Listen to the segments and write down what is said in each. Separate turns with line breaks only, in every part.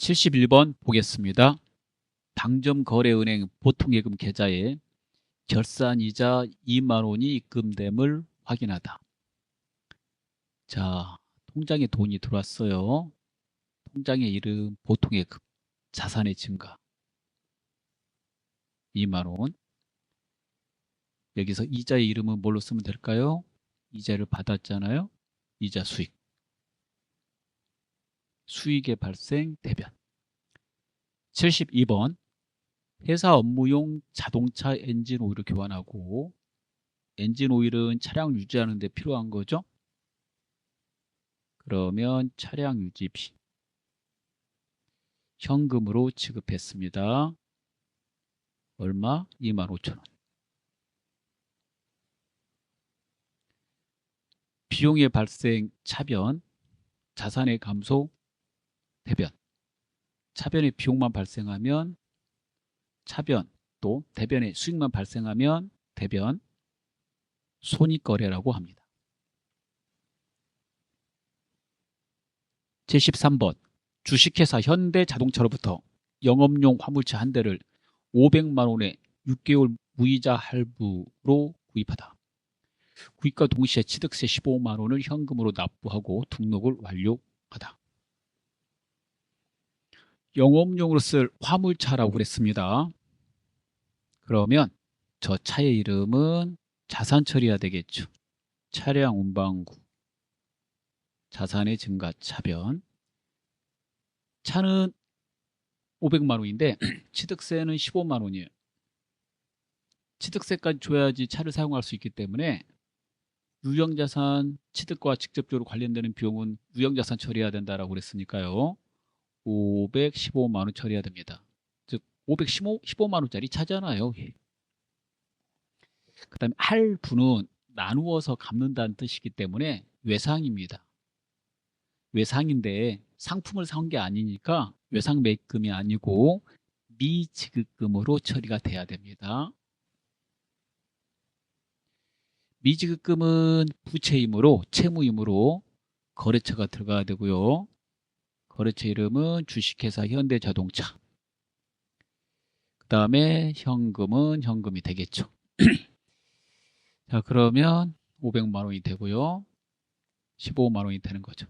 71번 보겠습니다. 당점거래은행 보통예금 계좌에 결산이자 2만 원이 입금됨을 확인하다. 자, 통장에 돈이 들어왔어요. 통장의 이름 보통예금, 자산의 증가 2만 원. 여기서 이자의 이름은 뭘로 쓰면 될까요? 이자를 받았잖아요. 이자 수익. 수익의 발생 대변. 72번 회사 업무용 자동차 엔진 오일을 교환하고, 엔진 오일은 차량 유지하는 데 필요한 거죠. 그러면 차량 유지비 현금으로 지급했습니다. 얼마? 25,000원. 비용의 발생 차변, 자산의 감소 대변. 차변의 비용만 발생하면 차변, 또 대변의 수익만 발생하면 대변, 손익거래라고 합니다. 73번 주식회사 현대자동차로부터 영업용 화물차 한 대를 500만 원에 6개월 무이자 할부로 구입하다. 구입과 동시에 취득세 15만 원을 현금으로 납부하고 등록을 완료하다. 영업용으로 쓸 화물차라고 그랬습니다. 그러면 저 차의 이름은 자산 처리해야 되겠죠. 차량 운반구, 자산의 증가 차변. 차는 500만 원인데 취득세는 15만 원이에요. 취득세까지 줘야지 차를 사용할 수 있기 때문에 유형자산 취득과 직접적으로 관련되는 비용은 유형자산 처리해야 된다라고 그랬으니까요. 515만 원 처리해야 됩니다. 즉 515만 원짜리 차잖아요. 그 다음에 할부는 나누어서 갚는다는 뜻이기 때문에 외상입니다. 외상인데 상품을 사온 게 아니니까 외상 매입금이 아니고 미지급금으로 처리가 돼야 됩니다. 미지급금은 부채이므로 채무이므로 거래처가 들어가야 되고요. 거래처 이름은 주식회사 현대자동차. 그 다음에 현금은 현금이 되겠죠. 자, 그러면 500만 원이 되고요. 15만 원이 되는 거죠.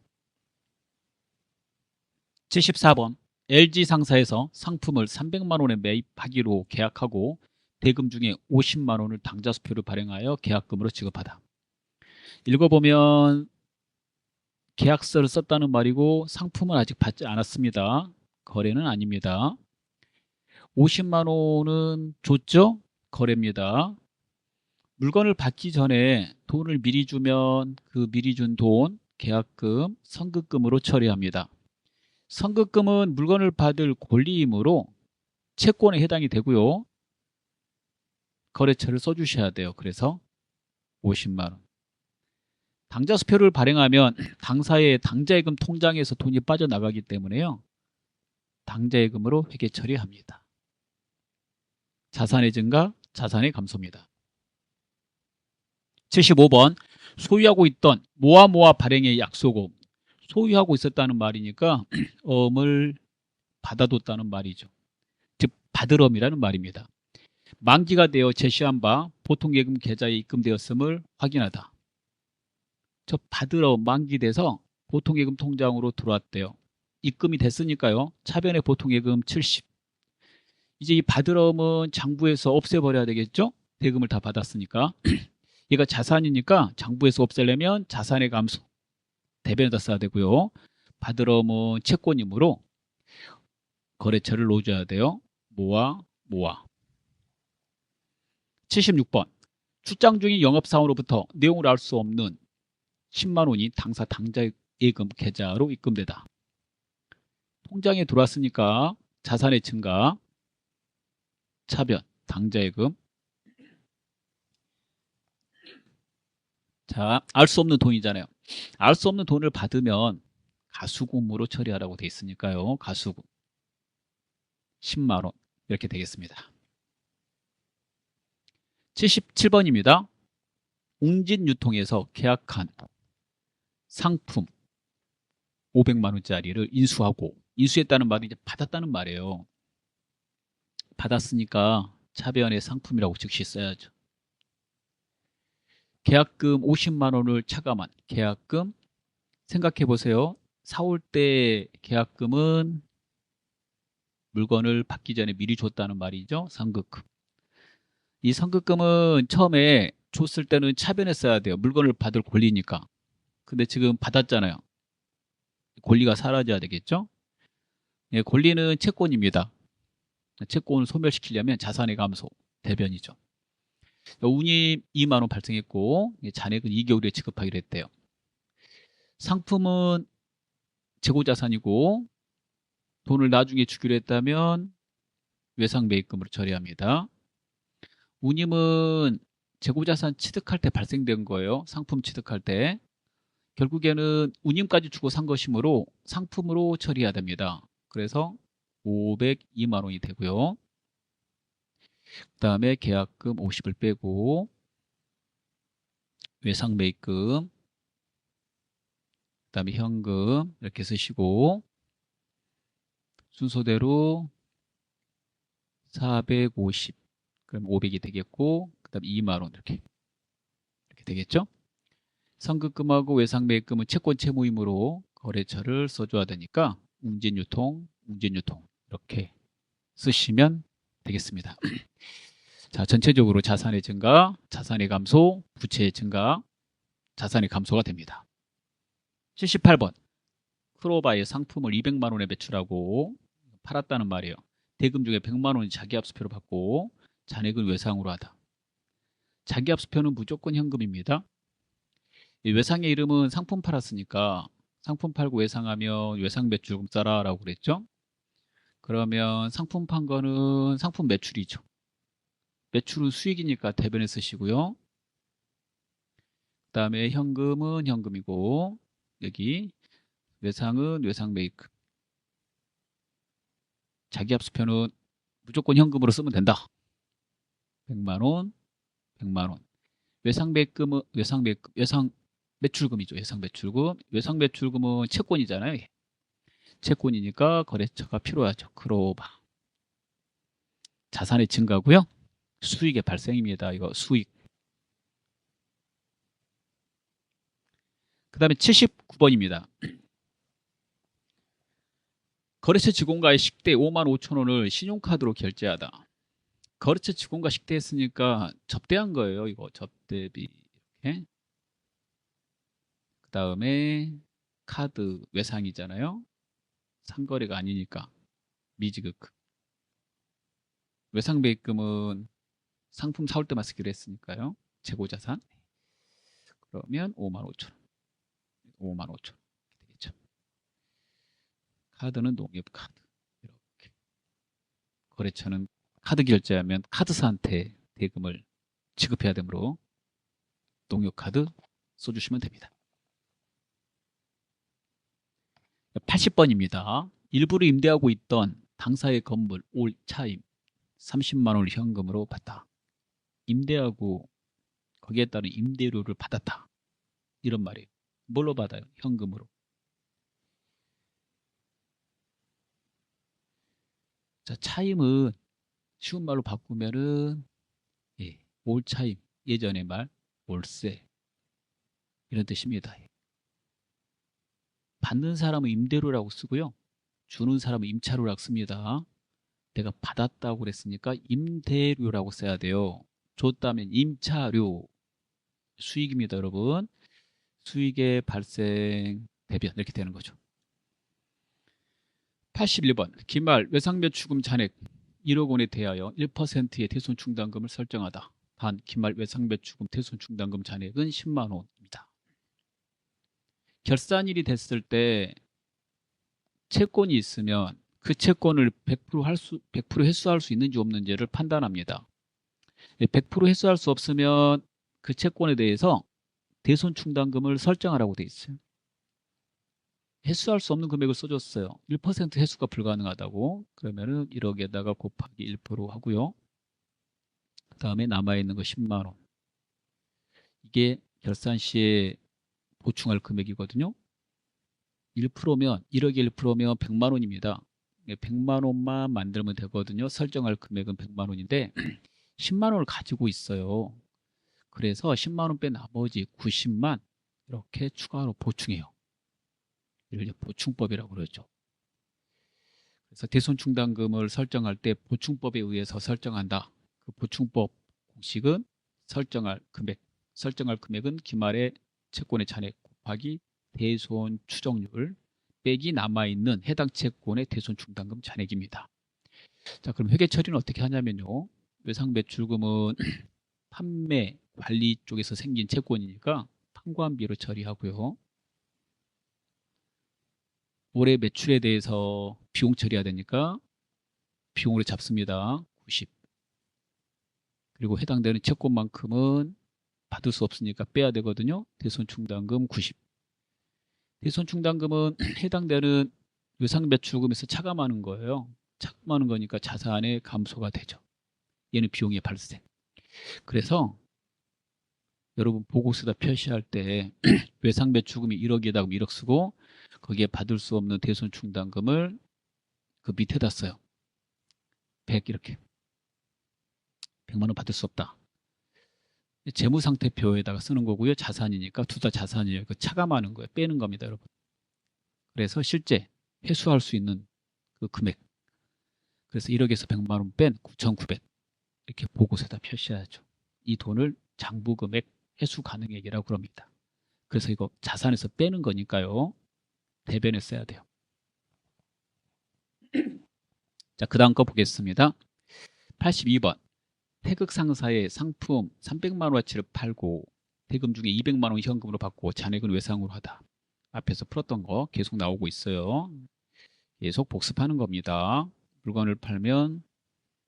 74번 LG 상사에서 상품을 300만 원에 매입하기로 계약하고 대금 중에 50만 원을 당좌수표를 발행하여 계약금으로 지급하다. 읽어보면 계약서를 썼다는 말이고 상품은 아직 받지 않았습니다. 거래는 아닙니다. 50만 원은 줬죠? 거래입니다. 물건을 받기 전에 돈을 미리 주면 그 미리 준 돈, 계약금, 선급금으로 처리합니다. 선급금은 물건을 받을 권리이므로 채권에 해당이 되고요. 거래처를 써주셔야 돼요. 그래서 50만 원. 당좌수표를 발행하면 당사의 당좌예금 통장에서 돈이 빠져나가기 때문에요. 당좌예금으로 회계 처리합니다. 자산의 증가, 자산의 감소입니다. 75번 소유하고 있던 모아모아 발행의 약속음. 소유하고 있었다는 말이니까 엄을 받아뒀다는 말이죠. 즉 받을엄이라는 말입니다. 만기가 되어 제시한 바 보통예금 계좌에 입금되었음을 확인하다. 저 받을엄 만기돼서 보통예금 통장으로 들어왔대요. 입금이 됐으니까요. 차변의 보통예금 70. 이제 이 받을엄은 장부에서 없애버려야 되겠죠? 대금을 다 받았으니까. 얘가 자산이니까 장부에서 없애려면 자산의 감소. 대변에다 써야 되고요. 받을엄은 채권이므로 거래처를 넣어줘야 돼요. 모아. 76번 출장 중인 영업사원으로부터 내용을 알 수 없는 10만 원이 당사 당좌예금 계좌로 입금되다. 통장에 들어왔으니까 자산의 증가, 차변, 당좌예금. 자, 알 수 없는 돈이잖아요. 알 수 없는 돈을 받으면 가수금으로 처리하라고 돼 있으니까요. 가수금 10만 원 이렇게 되겠습니다. 77번입니다. 웅진유통에서 계약한 상품 500만 원짜리를 인수하고 인수했다는 말이 이제 받았다는 말이에요. 받았으니까 차변의 상품이라고 즉시 써야죠. 계약금 50만 원을 차감한 계약금 생각해 보세요. 사올 때 계약금은 물건을 받기 전에 미리 줬다는 말이죠. 상급금. 이 상급금은 처음에 줬을 때는 차변에 써야 돼요. 물건을 받을 권리니까. 근데 지금 받았잖아요. 권리가 사라져야 되겠죠? 예, 권리는 채권입니다. 채권을 소멸시키려면 자산의 감소, 대변이죠. 운임 2만 원 발생했고 잔액은 2개월에 지급하기로 했대요. 상품은 재고자산이고 돈을 나중에 주기로 했다면 외상매입금으로 처리합니다. 운임은 재고자산 취득할 때 발생된 거예요. 상품 취득할 때. 결국에는 운임까지 주고 산 것이므로 상품으로 처리해야 됩니다. 그래서 502만 원이 되고요. 그 다음에 계약금 50을 빼고 외상매입금, 그 다음에 현금 이렇게 쓰시고 순서대로 450, 그럼 500이 되겠고 그 다음에 2만 원 이렇게 되겠죠. 상급금하고 외상매입금은 채권 채무이므로 거래처를 써줘야 되니까 웅진유통 이렇게 쓰시면 되겠습니다. 자, 전체적으로 자산의 증가, 자산의 감소, 부채의 증가, 자산의 감소가 됩니다. 78번. 크로바의 상품을 200만 원에 매출하고 팔았다는 말이에요. 대금 중에 100만 원이 자기압수표로 받고 잔액은 외상으로 하다. 자기압수표는 무조건 현금입니다. 이 외상의 이름은 상품 팔았으니까 상품 팔고 외상하면 외상 매출금 써라라고 그랬죠. 그러면 상품 판 거는 상품 매출이죠. 매출은 수익이니까 대변에 쓰시고요. 그 다음에 현금은 현금이고 여기 외상은 외상 매입금. 자기압수표는 무조건 현금으로 쓰면 된다. 100만 원, 100만 원. 외상 매입금은 외상 매출금이죠. 외상 매출금. 외상 매출금은 채권이잖아요. 채권이니까 거래처가 필요하죠. 크로바. 자산의 증가고요. 수익의 발생입니다. 이거 수익. 그 다음에 79번입니다. 거래처 직원과의 식대 5만 5천 원을 신용카드로 결제하다. 거래처 직원과 식대했으니까 접대한 거예요. 이거 접대비. 이렇게. 그 다음에 카드 외상이잖아요. 상거래가 아니니까 미지급금. 외상매입금은 상품 사올 때만 쓰기로 했으니까요. 재고자산. 그러면 5만 5천 원. 5만 5천 원 되겠죠. 카드는 농협카드. 이렇게. 거래처는 카드 결제하면 카드사한테 대금을 지급해야 되므로 농협카드 써주시면 됩니다. 80번입니다. 일부를 임대하고 있던 당사의 건물 올 차임 30만 원을 현금으로 받다. 임대하고 거기에 따른 임대료를 받았다. 이런 말이에요. 뭘로 받아요? 현금으로. 자, 차임은 쉬운 말로 바꾸면은 올 차임, 예전의 말, 월세 이런 뜻입니다. 받는 사람은 임대료라고 쓰고요. 주는 사람은 임차료라고 씁니다. 내가 받았다고 그랬으니까 임대료라고 써야 돼요. 줬다면 임차료, 수익입니다, 여러분. 수익의 발생 대변 이렇게 되는 거죠. 81번 기말 외상매출금 잔액 1억 원에 대하여 1%의 대손충당금을 설정하다. 단 기말 외상매출금 대손충당금 잔액은 10만 원입니다. 결산일이 됐을 때 채권이 있으면 그 채권을 100% 회수할 수 있는지 없는지를 판단합니다. 100% 회수할 수 없으면 그 채권에 대해서 대손충당금을 설정하라고 돼 있어요. 회수할 수 없는 금액을 써줬어요. 1% 회수가 불가능하다고. 그러면은 1억에다가 곱하기 1% 하고요. 그 다음에 남아있는 거 10만 원. 이게 결산 시에 보충할 금액이거든요. 1%면 1억에 1%면 100만 원입니다. 100만 원만 만들면 되거든요. 설정할 금액은 100만 원인데 10만 원을 가지고 있어요. 그래서 10만 원 뺀 나머지 90만 이렇게 추가로 보충해요. 이를 보충법이라고 그러죠. 그래서 대손충당금을 설정할 때 보충법에 의해서 설정한다. 그 보충법 공식은 설정할 금액은 기말의 채권의 잔액 곱하기 대손 추정률 빼기 남아있는 해당 채권의 대손충당금 잔액입니다. 자, 그럼 회계 처리는 어떻게 하냐면요. 외상매출금은 판매 관리 쪽에서 생긴 채권이니까 판관비로 처리하고요. 올해 매출에 대해서 비용 처리해야 되니까 비용으로 잡습니다. 90. 그리고 해당되는 채권만큼은 받을 수 없으니까 빼야 되거든요. 대손충당금 90. 대손충당금은 해당되는 외상매출금에서 차감하는 거예요. 차감하는 거니까 자산의 감소가 되죠. 얘는 비용의 발생. 그래서 여러분 보고서다 표시할 때 외상매출금이 1억이다 그럼 1억 쓰고 거기에 받을 수 없는 대손충당금을 그 밑에다 써요. 100 이렇게. 100만 원 받을 수 없다. 재무상태표에다가 쓰는 거고요. 자산이니까 둘 다 자산이에요. 그 차감하는 거예요. 빼는 겁니다, 여러분. 그래서 실제 회수할 수 있는 그 금액. 그래서 1억에서 100만 원 뺀 9,900 이렇게 보고서에다 표시해야죠. 이 돈을 장부금액 회수 가능액이라고 그럽니다. 그래서 이거 자산에서 빼는 거니까요. 대변에 써야 돼요. 자, 그 다음 거 보겠습니다. 82번. 태극 상사의 상품 300만 원어치를 팔고 대금 중에 200만 원 현금으로 받고 잔액은 외상으로 하다. 앞에서 풀었던 거 계속 나오고 있어요. 계속 복습하는 겁니다. 물건을 팔면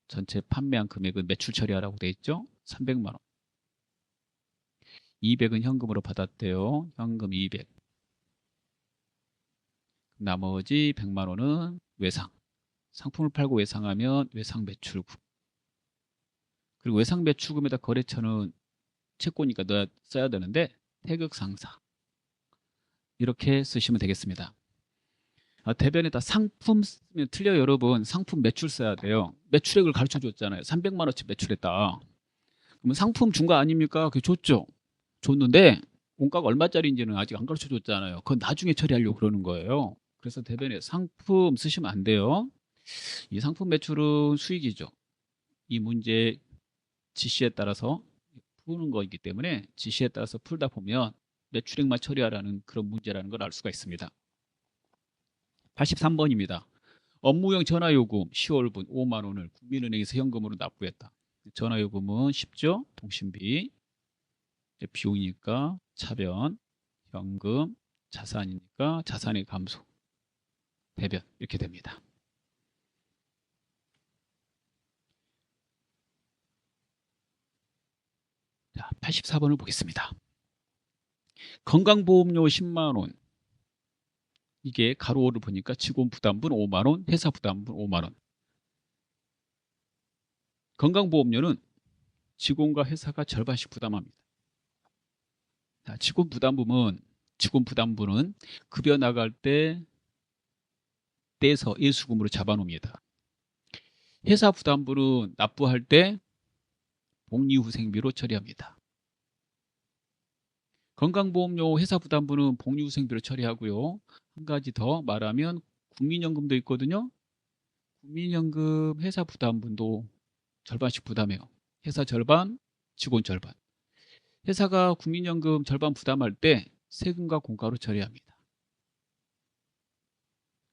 전체 판매한 금액은 매출 처리하라고 돼 있죠. 300만 원. 200은 현금으로 받았대요. 현금 200. 나머지 100만 원은 외상. 상품을 팔고 외상하면 외상 매출금. 그리고 외상 매출금에다 거래처는 채권이니까 써야 되는데 태극 상사. 이렇게 쓰시면 되겠습니다. 대변에다 상품 쓰면 틀려요, 여러분. 상품 매출 써야 돼요. 매출액을 가르쳐 줬잖아요. 300만 원치 매출했다. 그러면 상품 준 거 아닙니까? 그게 줬죠. 줬는데 원가가 얼마짜리인지는 아직 안 가르쳐 줬잖아요. 그건 나중에 처리하려고 그러는 거예요. 그래서 대변에 상품 쓰시면 안 돼요. 이 상품 매출은 수익이죠. 이 문제 지시에 따라서 푸는 거이기 때문에 지시에 따라서 풀다 보면 매출액만 처리하라는 그런 문제라는 걸 알 수가 있습니다. 83번입니다. 업무용 전화요금 10월분 5만 원을 국민은행에서 현금으로 납부했다. 전화요금은 쉽죠? 통신비. 비용이니까 차변, 현금, 자산이니까 자산의 감소, 대변 이렇게 됩니다. 자, 84번을 보겠습니다. 건강보험료 10만 원. 이게 가로를 보니까 직원 부담분 5만 원, 회사 부담분 5만 원. 건강보험료는 직원과 회사가 절반씩 부담합니다. 자, 직원 부담분은 급여 나갈 때 떼서 예수금으로 잡아놓습니다. 회사 부담분은 납부할 때 복리후생비로 처리합니다. 건강보험료 회사 부담분은 복리후생비로 처리하고요. 한 가지 더 말하면 국민연금도 있거든요. 국민연금 회사 부담분도 절반씩 부담해요. 회사 절반, 직원 절반. 회사가 국민연금 절반 부담할 때 세금과 공과로 처리합니다.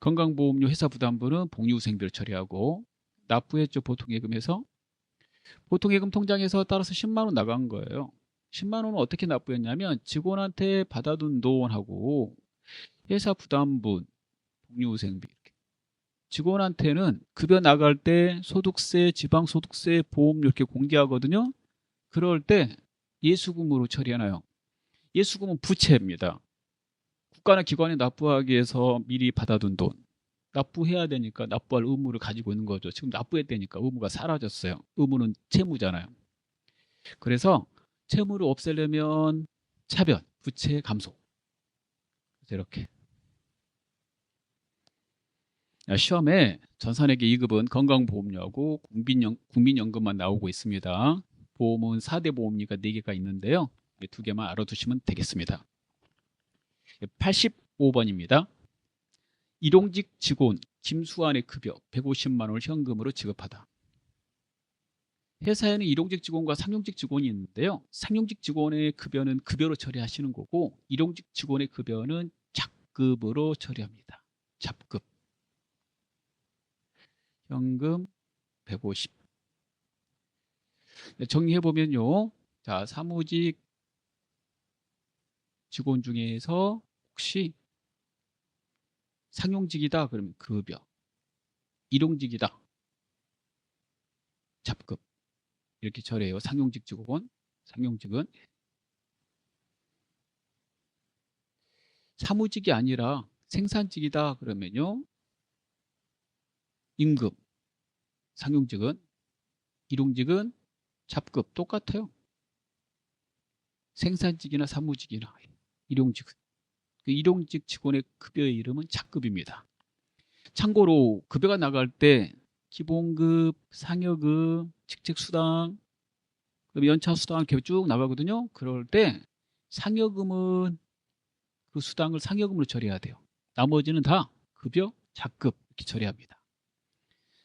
건강보험료 회사 부담분은 복리후생비로 처리하고 납부했죠. 보통예금에서. 보통예금 통장에서 따라서 10만 원 나간 거예요. 10만 원은 어떻게 납부했냐면 직원한테 받아둔 돈하고 회사 부담분, 복리후생비 직원한테는 급여 나갈 때 소득세, 지방소득세, 보험료 이렇게 공개하거든요. 그럴 때 예수금으로 처리하나요? 예수금은 부채입니다. 국가나 기관에 납부하기 위해서 미리 받아둔 돈. 납부해야 되니까 납부할 의무를 가지고 있는 거죠. 지금 납부했다니까 의무가 사라졌어요. 의무는 채무잖아요. 그래서 채무를 없애려면 차변, 부채 감소. 이렇게 시험에 전산회계 2급은 건강보험료하고 국민연금만 나오고 있습니다. 보험은 4대 보험료가 4개가 있는데요. 이 2개만 알아두시면 되겠습니다. 85번입니다. 일용직 직원 김수환의 급여 150만 원을 현금으로 지급하다. 회사에는 일용직 직원과 상용직 직원이 있는데요. 상용직 직원의 급여는 급여로 처리하시는 거고 일용직 직원의 급여는 잡급으로 처리합니다. 잡급. 현금 150. 정리해보면요. 자, 사무직 직원 중에서 혹시 상용직이다 그러면 급여, 일용직이다 잡급 이렇게 처리해요. 상용직 직원, 상용직은 사무직이 아니라 생산직이다 그러면요. 임금, 상용직은, 일용직은 잡급 똑같아요. 생산직이나 사무직이나 일용직은. 그 일용직 직원의 급여의 이름은 잡급입니다. 참고로 급여가 나갈 때 기본급, 상여급, 직책수당, 연차수당 이렇게 쭉 나가거든요. 그럴 때 상여금은 그 수당을 상여금으로 처리해야 돼요. 나머지는 다 급여, 잡급 이렇게 처리합니다.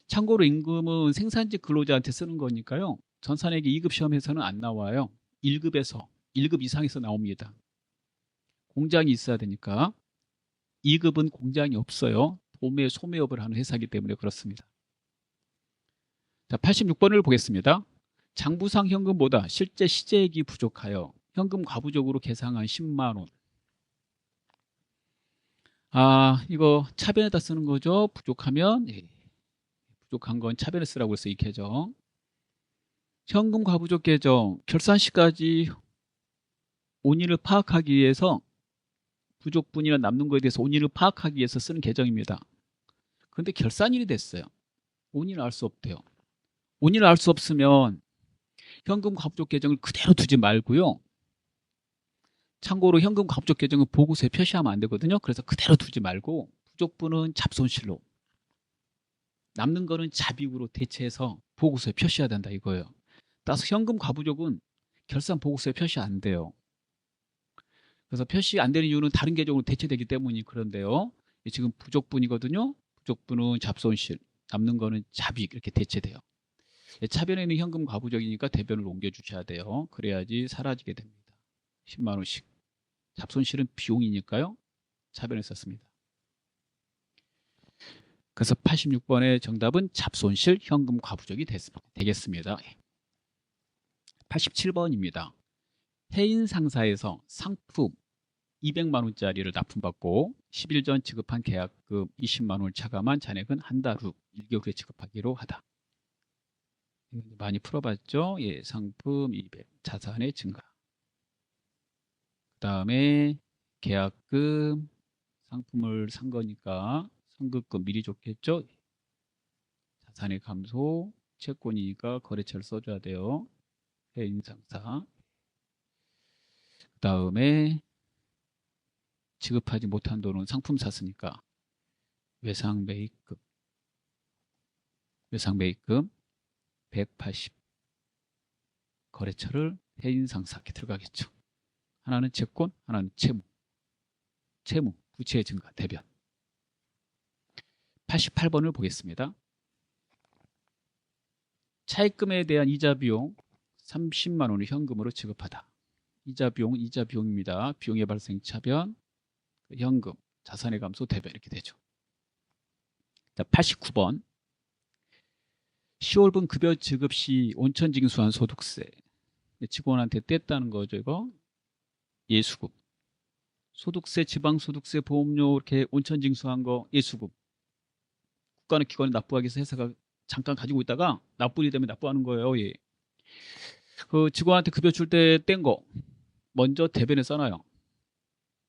참고로 임금은 생산직 근로자한테 쓰는 거니까요. 전산회계 2급 시험에서는 안 나와요. 1급에서 1급 이상에서 나옵니다. 공장이 있어야 되니까 2급은 공장이 없어요. 도매, 소매업을 하는 회사이기 때문에 그렇습니다. 자, 86번을 보겠습니다. 장부상 현금보다 실제 시재액이 부족하여 현금 과부적으로 계상한 10만 원. 이거 차변에다 쓰는 거죠. 부족하면 부족한 건 차변에 쓰라고 해서 이 계정. 현금 과부족 계정 결산 시까지 온인을 파악하기 위해서 부족분이나 남는 거에 대해서 온인을 파악하기 위해서 쓰는 계정입니다. 그런데 결산일이 됐어요. 온인을 알 수 없대요. 온인을 알 수 없으면 현금 과부족 계정을 그대로 두지 말고요. 참고로 현금 과부족 계정은 보고서에 표시하면 안 되거든요. 그래서 그대로 두지 말고 부족분은 잡손실로 남는 거는 잡익으로 대체해서 보고서에 표시해야 된다 이거예요. 따라서 현금 과부족은 결산 보고서에 표시 안 돼요. 그래서 표시 안 되는 이유는 다른 계정으로 대체되기 때문이 그런데요. 지금 부족분이거든요. 부족분은 잡손실, 남는 거는 잡익 이렇게 대체돼요. 차변에는 현금 과부족이니까 대변을 옮겨주셔야 돼요. 그래야지 사라지게 됩니다. 10만 원씩. 잡손실은 비용이니까요. 차변에 썼습니다. 그래서 86번의 정답은 잡손실 현금 과부족이 되겠습니다. 87번입니다. 해인 상사에서 상품 200만 원짜리를 납품받고 10일 전 지급한 계약금 20만 원을 차감한 잔액은 한 달 후 1개월 후에 지급하기로 하다. 많이 풀어봤죠? 예, 상품 200, 자산의 증가. 그 다음에 계약금, 상품을 산 거니까 선급금 미리 줬겠죠? 자산의 감소, 채권이니까 거래처를 써줘야 돼요. 해인 상사. 그 다음에 지급하지 못한 돈은 상품 샀으니까 외상매입금 180 거래처를 해인 상사 이렇게 들어가겠죠. 하나는 채권, 하나는 채무, 부채의 증가, 대변. 88번을 보겠습니다. 차입금에 대한 이자 비용 30만 원을 현금으로 지급하다. 이자 비용은 이자 비용입니다. 비용의 발생 차변, 현금, 자산의 감소, 대변 이렇게 되죠. 자, 89번. 10월분 급여 지급 시 온천 징수한 소득세. 직원한테 뗐다는 거죠, 이거. 예수급. 소득세, 지방소득세, 보험료 이렇게 온천 징수한 거 예수급. 국가는 기관에 납부하기 위해서 회사가 잠깐 가지고 있다가 납부일이 되면 납부하는 거예요. 예. 그 직원한테 급여 줄 때 뗀 거 먼저 대변에 써놔요.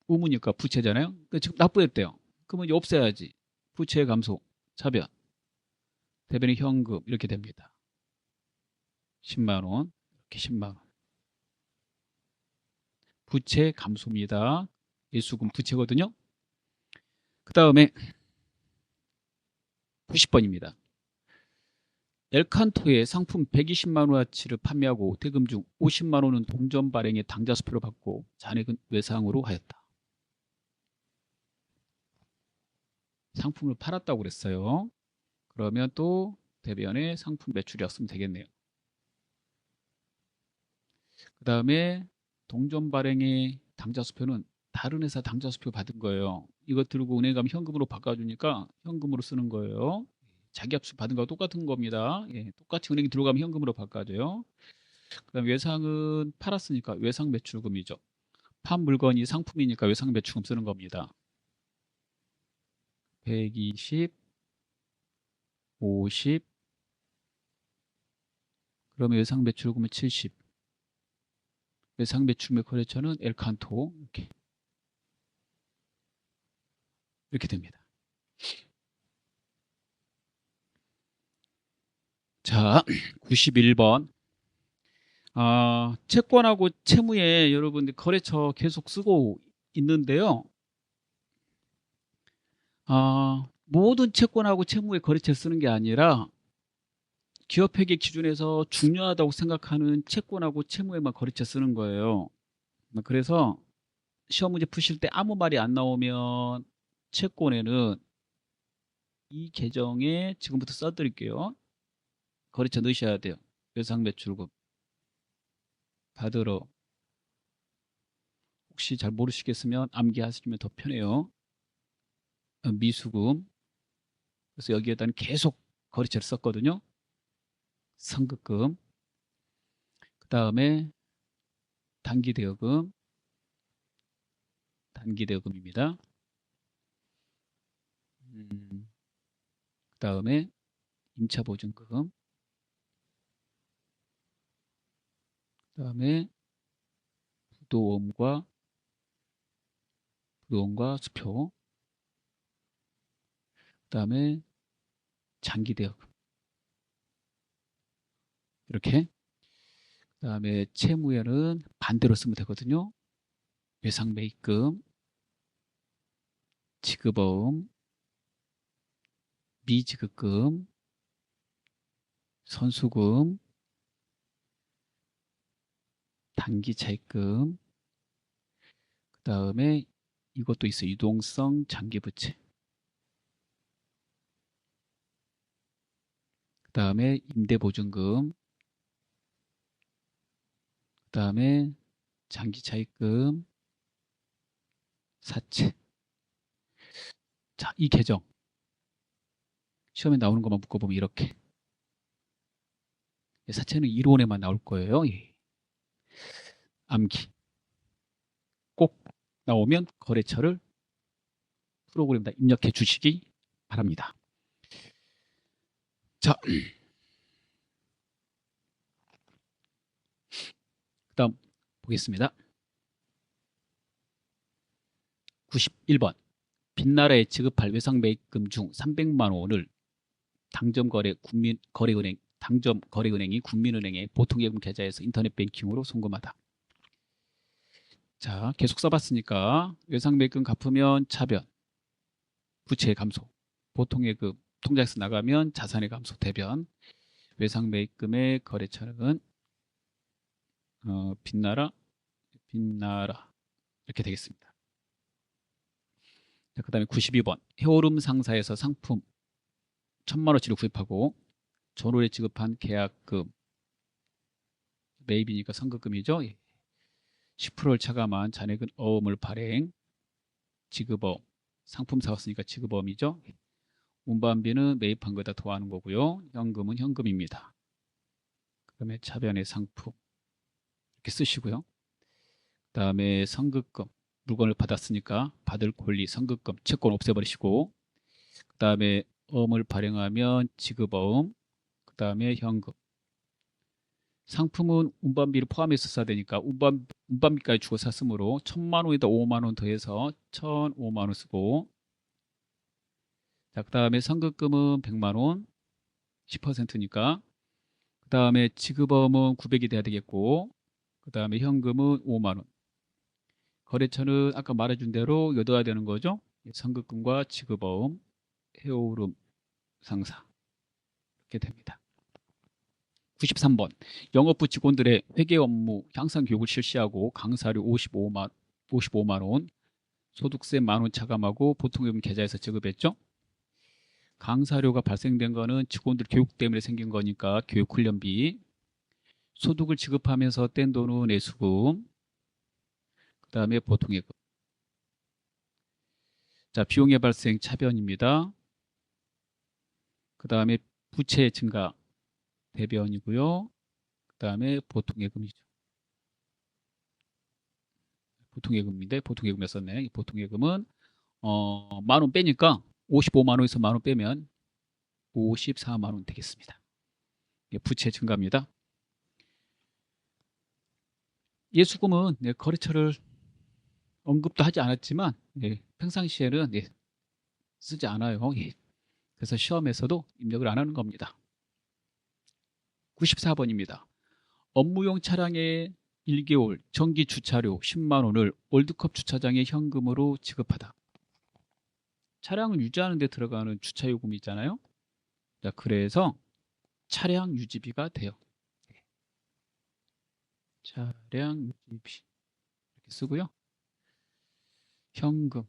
의무니까 부채잖아요. 지금 납부했대요. 그러면 없애야지. 부채 감소, 차변. 대변이 현금 이렇게 됩니다. 10만 원, 이렇게 10만 원. 부채 감소입니다. 예수금 부채거든요. 그 다음에 90번입니다. 엘칸토에 상품 120만 원어치를 판매하고 대금 중 50만 원은 동전 발행에 당좌 수표를 받고 잔액은 외상으로 하였다. 상품을 팔았다고 그랬어요. 그러면 또 대변에 상품 매출이었으면 되겠네요. 그 다음에 동전 발행의 당좌 수표는 다른 회사 당좌 수표 받은 거예요. 이거 들고 은행 가면 현금으로 바꿔주니까 현금으로 쓰는 거예요. 자기 압수 받은 거와 똑같은 겁니다. 예, 똑같이 은행에 들어가면 현금으로 바꿔줘요. 그 다음 외상은 팔았으니까 외상 매출금이죠. 판 물건이 상품이니까 외상 매출금 쓰는 겁니다. 120, 50, 그러면 외상 매출금은 70. 외상 매출금의 거래처는 엘칸토. 이렇게 됩니다. 자, 91번. 채권하고 채무에 여러분들 거래처 계속 쓰고 있는데요. 모든 채권하고 채무에 거래처 쓰는 게 아니라 기업회계 기준에서 중요하다고 생각하는 채권하고 채무에만 거래처 쓰는 거예요. 그래서 시험 문제 푸실 때 아무 말이 안 나오면 채권에는 이 계정에 지금부터 써드릴게요. 거래처 넣으셔야 돼요. 외상 매출금 받으러. 혹시 잘 모르시겠으면 암기하시면 더 편해요. 미수금. 그래서 여기에다는 계속 거래처를 썼거든요. 선급금. 그 다음에 단기대여금. 단기대여금입니다. 그 다음에 임차보증금. 그 다음에 부도금과 수표. 그 다음에 장기대여금. 이렇게. 그 다음에 채무에는 반대로 쓰면 되거든요. 외상매입금, 지급어음, 미지급금, 선수금, 단기차입금. 그 다음에 이것도 있어요. 유동성 장기부채. 그 다음에 임대보증금. 그 다음에 장기차입금, 사채. 자, 이 계정 시험에 나오는 것만 묶어보면 이렇게. 사채는 이론에만 나올 거예요. 예. 암기. 꼭 나오면 거래처를 프로그램에다 입력해 주시기 바랍니다. 자, 그다음 보겠습니다. 91번. 빈나라에 지급할 외상매입금 중 300만 원을 당점거래은행이 국민은행에 보통예금 계좌에서 인터넷 뱅킹으로 송금하다. 자, 계속 써봤으니까 외상매입금 갚으면 차변, 부채 감소, 보통예금 통장에서 나가면 자산의 감소 대변. 외상매입금의 거래처는 빈나라 이렇게 되겠습니다. 그 다음에 92번. 해오름 상사에서 상품 1000만 원치를 구입하고 전월에 지급한 계약금, 매입이니까 선급금이죠. 10%를 차감한 잔액은 어음을 발행, 지급어음. 상품 사왔으니까 지급어음이죠. 운반비는 매입한 거다 더하는 거고요. 현금은 현금입니다. 그다음에 차변의 상품 이렇게 쓰시고요. 그 다음에 선급금. 물건을 받았으니까 받을 권리 선급금 채권 없애버리시고, 그 다음에 어음을 발행하면 지급어음, 그 다음에 현금. 상품은 운반비를 포함해서 써야 되니까 운반비까지 주고 샀으므로 1000만 원에다 5만 원 더해서 1005만 원 쓰고, 자, 그 다음에 선급금은 100만 원 10%니까, 그 다음에 지급어음은 900이 돼야 되겠고, 그 다음에 현금은 5만 원. 거래처는 아까 말해준 대로 여둬야 되는 거죠. 선급금과 지급어음, 해오름 상사 이렇게 됩니다. 93번 영업부 직원들의 회계 업무 향상 교육을 실시하고 강사료 55만 원, 소득세 10,000원 차감하고 보통요금 계좌에서 지급했죠. 강사료가 발생된 거는 직원들 교육 때문에 생긴 거니까 교육훈련비, 소득을 지급하면서 뗀 돈은 내수금, 그 다음에 보통예금. 자, 비용의 발생 차변입니다. 그 다음에 부채 증가 대변이고요. 그 다음에 보통예금이죠. 보통예금인데 보통예금이었었네. 이 보통예금은 10,000원 빼니까 55만 원에서 10,000원 빼면 54만 원 되겠습니다. 부채 증가입니다. 예수금은 거래처를 언급도 하지 않았지만 평상시에는 쓰지 않아요. 그래서 시험에서도 입력을 안 하는 겁니다. 94번입니다. 업무용 차량의 1개월 정기 주차료 10만 원을 월드컵 주차장에 현금으로 지급하다. 차량을 유지하는 데 들어가는 주차요금이 있잖아요. 자, 그래서 차량 유지비가 돼요. 차량 유지비 이렇게 쓰고요. 현금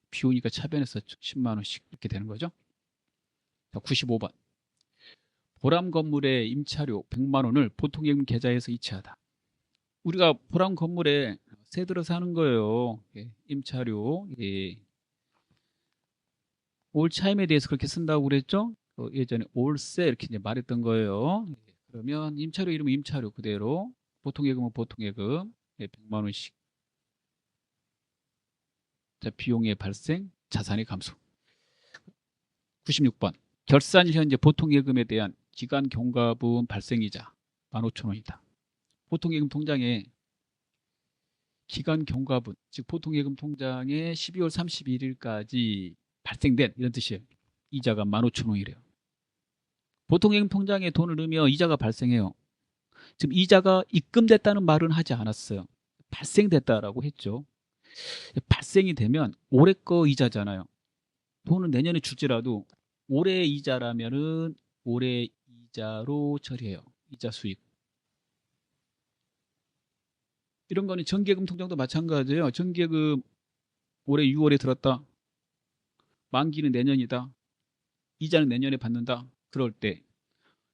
비우니까 차변에서 10만 원씩 이렇게 되는 거죠. 자, 95번 보람 건물의 임차료 100만 원을 보통예금 계좌에서 이체하다. 우리가 보람 건물에 새 들어서 하는 거예요. 임차료. 올 차임에 대해서 그렇게 쓴다고 그랬죠? 예전에 올세 이렇게 이제 말했던 거예요. 그러면 임차료 이름은 임차료 그대로, 보통예금은 보통예금 100만 원씩. 자, 비용의 발생, 자산의 감소. 96번 결산일 현재 보통예금에 대한 기간 경과분 발생이자 15,000원이다. 보통예금 통장에 기간 경과분, 즉 보통예금 통장에 12월 31일까지 발생된 이런 뜻이에요. 이자가 15,000원이래요. 보통예금 통장에 돈을 넣으면 이자가 발생해요. 지금 이자가 입금됐다는 말은 하지 않았어요. 발생됐다라고 했죠. 발생이 되면 올해 거 이자잖아요. 돈은 내년에 줄지라도 올해 이자라면은 올해 이자로 처리해요. 이자 수익. 이런 거는 정기예금 통장도 마찬가지예요. 정기예금 올해 6월에 들었다. 만기는 내년이다. 이자는 내년에 받는다. 그럴 때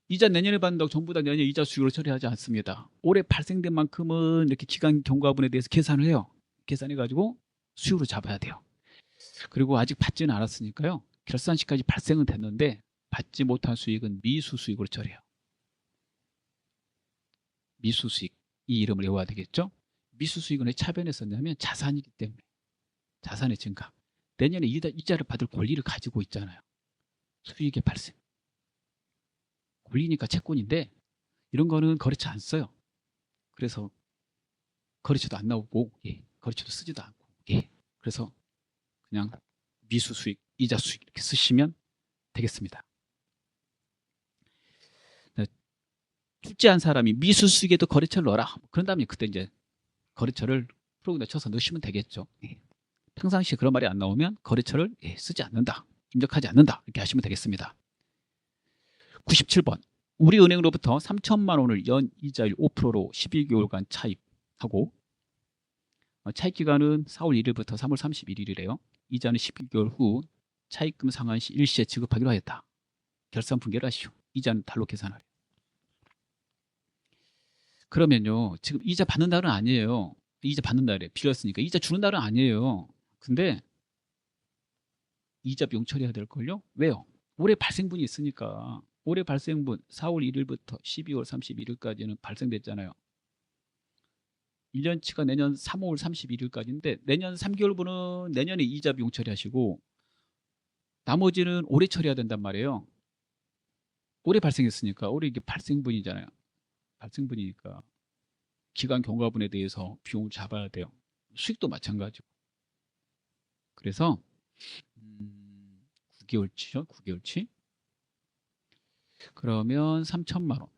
이자 내년에 받는다고 전부 다 내년 이자 수익으로 처리하지 않습니다. 올해 발생된 만큼은 이렇게 기간 경과분에 대해서 계산을 해요. 계산해가지고 수익으로 잡아야 돼요. 그리고 아직 받지는 않았으니까요. 결산시까지 발생은 됐는데 받지 못한 수익은 미수 수익으로 처리해요. 미수 수익. 이 이름을 외워야 되겠죠. 미수 수익은 왜 차변에 썼냐면 자산이기 때문에. 자산의 증가. 내년에 이자를 받을 권리를 가지고 있잖아요. 수익의 발생. 권리니까 채권인데 이런 거는 거래처 안 써요. 그래서 거래처도 안 나오고 거래처도 쓰지도 않고 그래서 그냥 미수 수익, 이자 수익 이렇게 쓰시면 되겠습니다. 출제한 사람이 미수 수익에도 거래처를 넣어라. 그런 다음에 그때 이제 거래처를 프로그램에 쳐서 넣으시면 되겠죠. 평상시에 그런 말이 안 나오면 거래처를 쓰지 않는다. 입력하지 않는다. 이렇게 하시면 되겠습니다. 97번 우리은행으로부터 3천만 원을 연 이자율 5%로 12개월간 차입하고 차입 기간은 4월 1일부터 3월 31일이래요. 이자는 12개월 후 차입금 상환 시 일시에 지급하기로 하였다. 결산 분개를 하시오. 이자는 달로 계산하래. 그러면요. 지금 이자 받는 날은 아니에요. 이자 받는 날에 빌렸으니까 이자 주는 날은 아니에요. 근데 이자 비용 처리해야 될걸요? 왜요? 올해 발생분이 있으니까 올해 발생분 4월 1일부터 12월 31일까지는 발생됐잖아요. 1년치가 내년 3월 31일까지인데 내년 3개월분은 내년에 이자 비용 처리하시고 나머지는 올해 처리해야 된단 말이에요. 올해 발생했으니까 올해 이게 발생분이잖아요. 발생분이니까 기간 경과분에 대해서 비용을 잡아야 돼요. 수익도 마찬가지고. 그래서 9개월치죠. 9개월치. 그러면 3천만 원.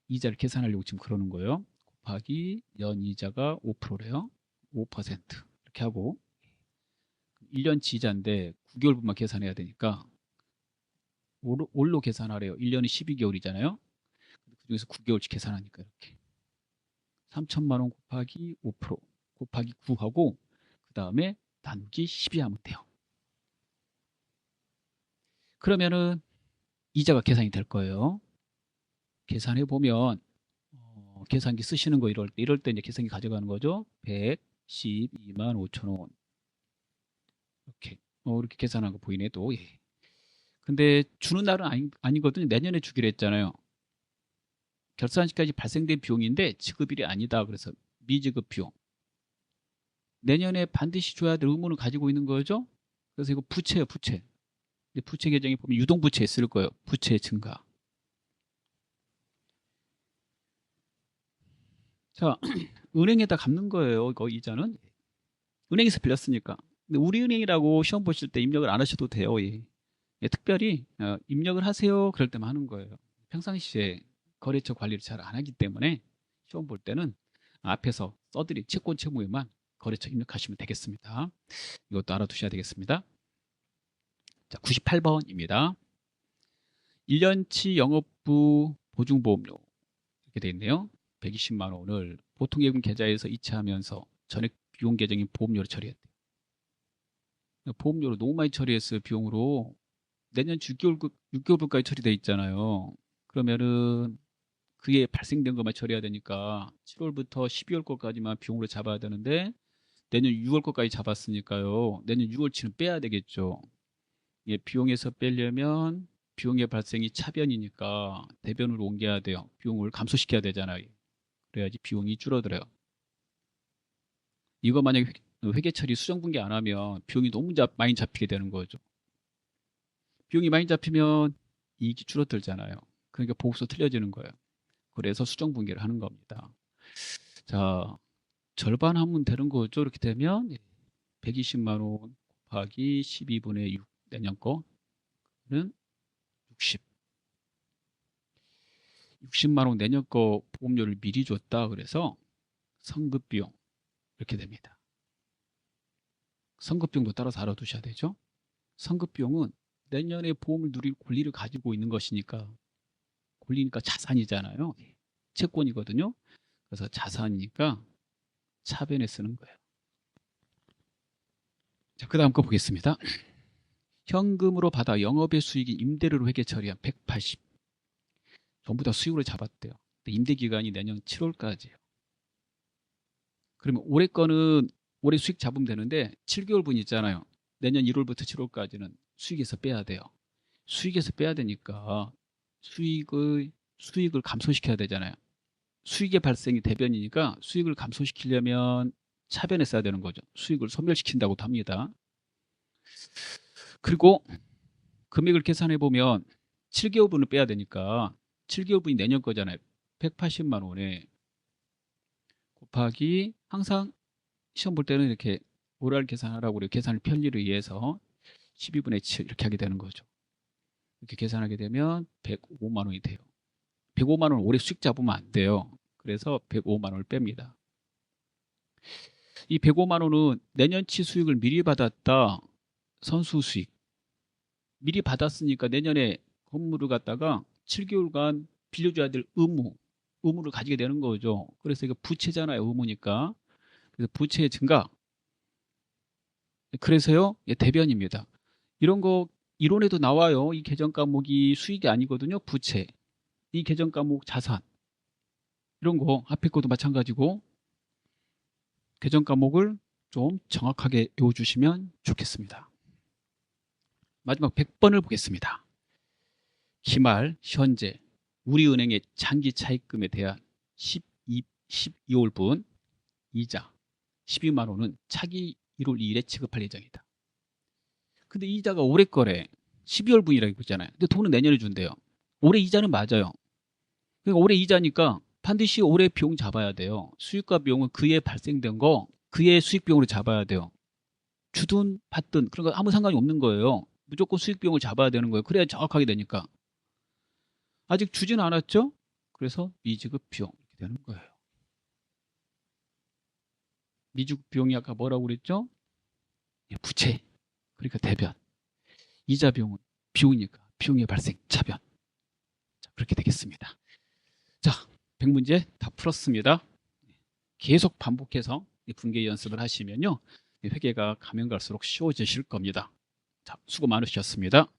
이자를 계산하려고 지금 그러는 거예요. 곱하기 연 이자가 5%래요. 5% 이렇게 하고 1년치 이자인데 9개월분만 계산해야 되니까 올로 계산하래요. 1년이 12개월이잖아요. 그중에서 9개월치 계산하니까 이렇게 3천만 원 곱하기 5% 곱하기 9하고 그 다음에 나누기 12 하면 돼요. 그러면은 이자가 계산이 될 거예요. 계산해 보면 계산기 쓰시는 거 이럴 때 이제 계산기 가져가는 거죠. 112만 5천 원 이렇게 이렇게 계산한 거 보이네 또. 예. 근데 주는 날은 아니거든요. 내년에 주기로 했잖아요. 결산 시까지 발생된 비용인데 지급일이 아니다. 그래서 미지급 비용. 내년에 반드시 줘야 될 의무를 가지고 있는 거죠. 그래서 이거 부채예요, 부채. 부채 계정에 보면 유동부채 있을 거예요. 부채 증가. 자, 은행에다 갚는 거예요. 이거 이자는. 은행에서 빌렸으니까. 근데 우리은행이라고 시험 보실 때 입력을 안 하셔도 돼요. 예. 예, 특별히 입력을 하세요. 그럴 때만 하는 거예요. 평상시에 거래처 관리를 잘 안 하기 때문에 시험 볼 때는 앞에서 써드린 채권 채무에만 거래처 입력하시면 되겠습니다. 이것도 알아두셔야 되겠습니다. 자, 98번입니다. 1년치 영업부 보증보험료 이렇게 되어 있네요. 120만 원을 보통예금 계좌에서 이체하면서 전액 비용 계정인 보험료로 처리했대요. 보험료로 너무 많이 처리했어요. 비용으로. 내년 6개월분까지 처리돼 있잖아요. 그러면은 그게 발생된 것만 처리해야 되니까 7월부터 12월 거까지만 비용으로 잡아야 되는데 내년 6월 거까지 잡았으니까요. 내년 6월치는 빼야 되겠죠. 예, 비용에서 빼려면 비용의 발생이 차변이니까 대변으로 옮겨야 돼요. 비용을 감소시켜야 되잖아요. 그래야지 비용이 줄어들어요. 이거 만약에 회계 처리 수정분계 안 하면 비용이 너무 많이 잡히게 되는 거죠. 비용이 많이 잡히면 이익이 줄어들잖아요. 그러니까 보고서 틀려지는 거예요. 그래서 수정분계를 하는 겁니다. 자, 절반 하면 되는 거죠. 이렇게 되면 120만 원 곱하기 12분의 6 내년 거는 60. 60만 원 내년 거 보험료를 미리 줬다. 그래서 성급 비용 이렇게 됩니다. 성급 비용도 따라서 알아두셔야 되죠. 성급 비용은 내년에 보험을 누릴 권리를 가지고 있는 것이니까 권리니까 자산이잖아요. 채권이거든요. 그래서 자산이니까 차변에 쓰는 거예요. 자, 그 다음 거 보겠습니다. 현금으로 받아 영업의 수익이 임대료로 회계 처리한 180. 전부 다 수익으로 잡았대요. 임대 기간이 내년 7월까지예요. 그러면 올해 거는 올해 수익 잡으면 되는데 7개월분 있잖아요. 내년 1월부터 7월까지는 수익에서 빼야 돼요. 수익에서 빼야 되니까 수익을 감소시켜야 되잖아요. 수익의 발생이 대변이니까 수익을 감소시키려면 차변에 써야 되는 거죠. 수익을 소멸시킨다고도 합니다. 그리고 금액을 계산해 보면 7개월분을 빼야 되니까 7개월분이 내년 거잖아요. 180만 원에 곱하기 항상 시험 볼 때는 이렇게 오랄 계산하라고 그래요. 계산을 편리를 위해서 12분의 7 이렇게 하게 되는 거죠. 이렇게 계산하게 되면 105만 원이 돼요. 105만 원 올해 수익 잡으면 안 돼요. 그래서 105만 원을 뺍니다. 이 105만 원은 내년치 수익을 미리 받았다. 선수 수익. 미리 받았으니까 내년에 건물을 갖다가 7개월간 빌려줘야 될 의무를 가지게 되는 거죠. 그래서 이거 부채잖아요. 의무니까. 그래서 부채의 증가. 그래서요, 대변입니다. 이런 거 이론에도 나와요. 이 계정 과목이 수익이 아니거든요. 부채. 이 계정 과목 자산. 이런 거 앞에 것도 마찬가지고 계정 과목을 좀 정확하게 외워주시면 좋겠습니다. 마지막 100번을 보겠습니다. 기말, 현재, 우리은행의 장기 차입금에 대한 12월분 이자 12만 원은 차기 1월 2일에 지급할 예정이다. 근데 이자가 올해 거래. 12월분이라고 했잖아요. 근데 돈은 내년에 준대요. 올해 이자는 맞아요. 그러니까 올해 이자니까 반드시 올해 비용 잡아야 돼요. 수익과 비용은 그해 발생된 거 그해 수익 비용으로 잡아야 돼요. 주든 받든 그런 거 아무 상관이 없는 거예요. 무조건 수익 비용을 잡아야 되는 거예요. 그래야 정확하게 되니까. 아직 주진 않았죠? 그래서 미지급 비용 이렇게 되는 거예요. 미지급 비용이 아까 뭐라고 그랬죠? 부채. 그러니까 대변. 이자 비용은 비용이니까 비용의 발생 차변. 자, 그렇게 되겠습니다. 자, 100문제 다 풀었습니다. 계속 반복해서 분계 연습을 하시면요, 회계가 가면 갈수록 쉬워지실 겁니다. 자, 수고 많으셨습니다.